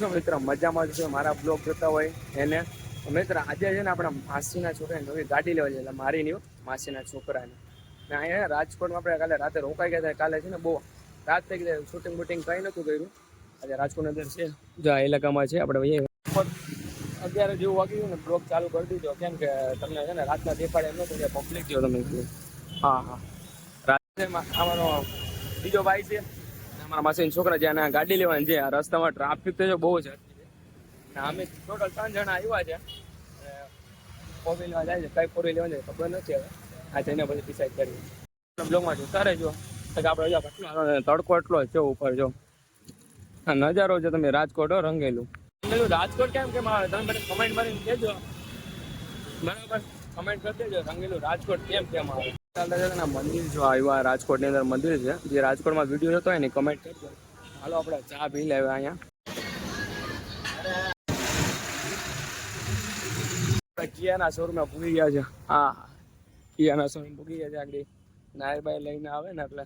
છો મિત્ર? મજામાં જ છો? મારા બ્લોગ જોતા હોય એને મિત્ર, આજે છે ને આપણા માસીના છોકરાને નવી ગાડી લેવા છે, એટલે મારી નહીં, માસીના છોકરાને. ને અહીંયા રાજકોટમાં આપણે કાલે રાતે રોકાઈ ગયા હતા. કાલે છે ને બહુ રાત થઈ ગઈ, શૂટિંગ બૂટિંગ કંઈ નહોતું કર્યું. આજે રાજકોટની અંદર છે, જો આ ઇલાકામાં છે આપણે 11 જેવું વાગી ગયું ને બ્લોગ ચાલુ કરી દીધો. કેમ કે તમને છે ને રાતના દેખાડે એમ નતું, પબ્લિક જો તમે. હા હા, રાજ્યમાં અમારો બીજો ભાઈ છે, અમારા માસીના છોકરા જ્યાં ગાડી લેવાની છે. આ રસ્તામાં ટ્રાફિક તો બહુ છે. અમે ટોટલ 3 જણા આવ્યા છે. ફોર વ્હીલમાં જાય છે, કઈ ફોર વ્હીલ લેવાની ખબર નથી. હવે આ જઈને પછી ડિસાઈડ કરીએ. બ્લોગમાં જોતા રહેજો. આપણે તડકો એટલો છે ઉપર, જો આ નજારો છે. તમે રાજકોટ રંગેલું રાજકોટ કેમ કેમ આવે તમે બધા કમેન્ટ કરીને કહેજો, બરાબર? કમેન્ટ કરી દેજો રંગેલું રાજકોટ કેમ કેમ આવે. મંદિર જો આવ્યા, રાજકોટની અંદર મંદિર છે. જે રાજકોટમાં વિડીયો જોતો હોય ને કમેન્ટ કરજો. હાલો આપણે ચા પી લેવા. અહીંયા કિયાના શોરૂમમાં પૂરી ગયા છે. હા, કિયાના શોરૂમ પૂરી ગયા છે. આગળ નાયરબાઈ લઈને આવે ને એટલે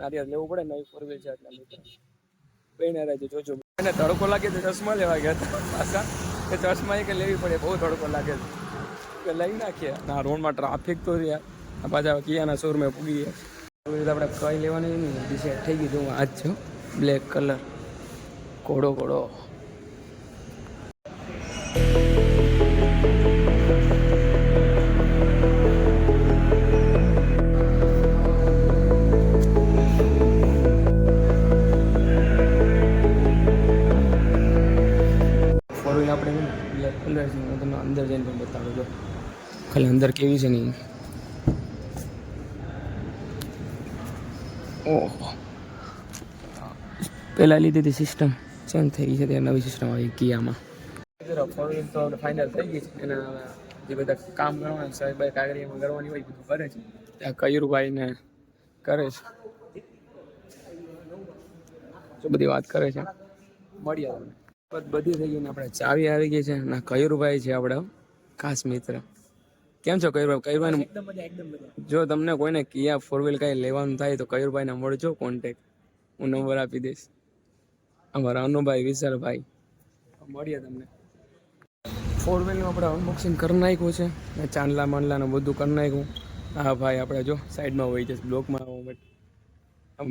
નારિયેળ લેવું પડે. નવી ફોર વ્હીલ છે એટલે મિત્રો બેને રહેજો. જોજો એને તડકો લાગે તો ચશ્મા લેવા ગયા હતા પાછા. એ ચશ્મા કે લેવી પડે, બહુ તડકો લાગે છે કે લઈ નાખીએ. ના રોડમાં ટ્રાફિક તો રહ્યા. પાછા કિયાના શોરૂમે પૂગી ગયા. આપણે કઈ લેવાની નહીં, ડિસાઈડ થઈ ગયું. હું આજ છું બ્લેક કલર, ઘોડો ઘોડો. આપણે બ્લેક કલર છે. હું તમને અંદર જઈને પણ બતાવું છું. ખાલી અંદર કેવી છે નહીં. ઓહો, પહેલાં લીધી હતી સિસ્ટમ ચેન્જ થઈ ગઈ છે. ત્યાં નવી સિસ્ટમ આવી કિયામાં. ફોર વ્હીલ તો ફાઇનલ થઈ ગઈ છે. એના જે બધા કામ કરવાના સાહેબ કાગળિયામાં કરવાની હોય બધું કરે છે. ત્યાં કયુરભાઈને કરે છે, શું બધી વાત કરે છે. મળીએ તમને. બધી થઈ ગઈ ને આપણે ચાવી આવી ગઈ છે. ના કયુરભાઈ છે આપણા ખાસ મિત્ર. કેમ છો કયુરભાઈ? કયુરભાઈ જો તમને કોઈને કિયા ફોર વ્હીલ કાંઈ લેવાનું થાય તો કયુરભાઈને મળજો, કોન્ટેક્ટ હું નંબર આપી દઈશ. અમારા અનુભાઈ, વિશાલભાઈ, મળીએ તમને. ફોર વ્હીલનું આપણે અનબોક્સિંગ કરી નાખ્યું છે. ચાંદલા માંડલાનું બધું કરી નાખ્યું. હા ભાઈ, આપણે જો સાઈડમાં હોય જશે બ્લોકમાં.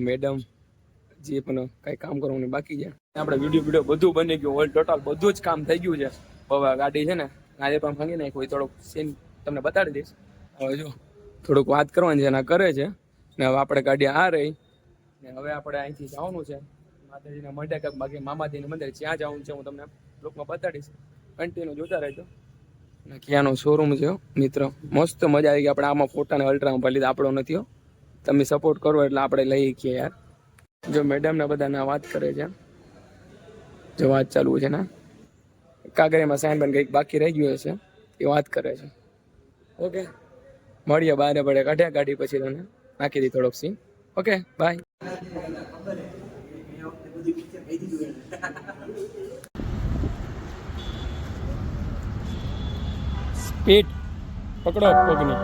મેડમ જે પણ કંઈ કામ કરવાનું બાકી છે. આપણે વિડીયો બધું બની ગયું. ઓલ ટોટલ બધું જ કામ થઈ ગયું છે. હવે ગાડી છે ને આજે પણ ભાંગી નાખી. થોડોક સીન તમને બતાડી દઈશ. હવે જો થોડુંક વાત કરવાની છે, એના કરે છે ને. હવે આપણે ગાડી આ રહી ને હવે આપણે અહીંથી જવાનું છે માતાજીના મંદિર, બાકી મામાજીના મંદિર. જ્યાં જવાનું છે હું તમને બ્લોગમાં બતાડીશ. કન્ટિન્યુ જોતા રહેજો. ને કિયાનો શોરૂમ છે મિત્ર, મસ્ત મજા આવી ગઈ. આપણે આમાં ફોટાને અલ્ટ્રામાં ભરી લીધા, આપણો નથી. તમે સપોર્ટ કરો એટલે આપણે લઈ શકીએ યાર. જો મેડમને બધાને વાત કરે છે, જો વાત ચાલુ છે ને, કાગળિયામાં સાઈન પણ કંઈક બાકી રહી ગયું હશે એ વાત કરે છે. ઓકે, મળીએ બારે પડે કાઢ્યા ગાડી પછી તમને નાખી દી થોડોક સીન. Okay, by. સ્પીડ પકડો પગની.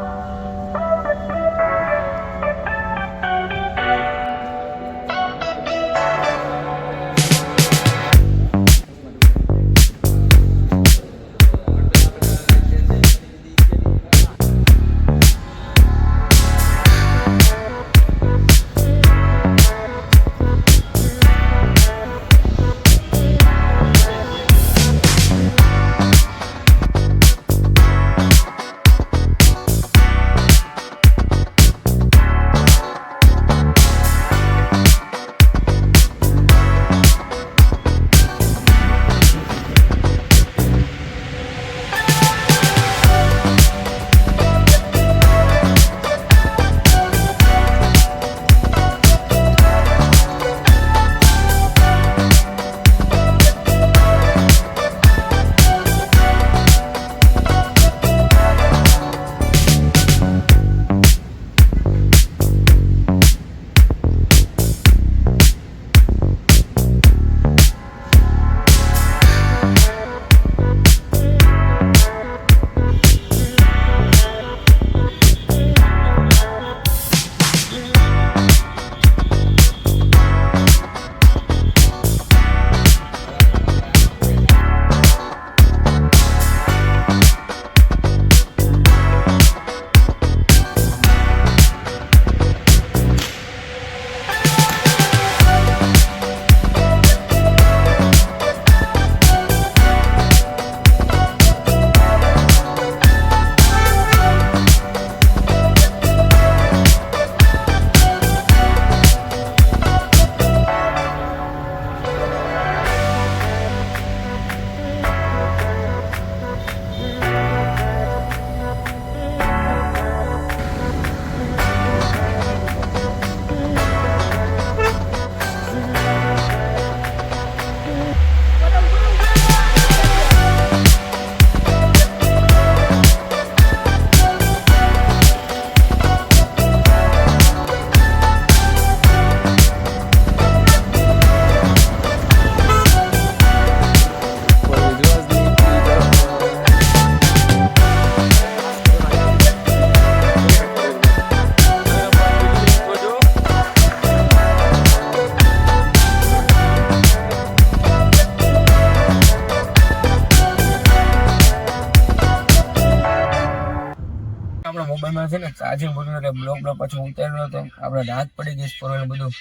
ગાડીમાં છે ને ચાર્જિંગ પડ્યું એટલે બ્લોક પાછું ઉતાર્યો હતો. આપણે રાત પડી ગઈ ફોરવેલ બધું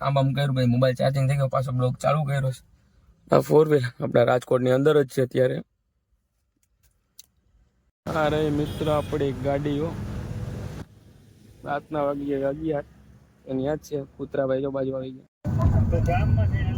કામ બામ કર્યું, ભાઈ મોબાઈલ ચાર્જિંગ થઈ ગયો, પાછો બ્લોક ચાલુ કર્યો છે. આ ફોરવેલ આપણા રાજકોટની અંદર જ છે અત્યારે. અરે મિત્ર આપણી ગાડીઓ રાતના વાગી 11 એની યાદ છે. કૂતરાભાઈ જો બાજુ આવી ગયા.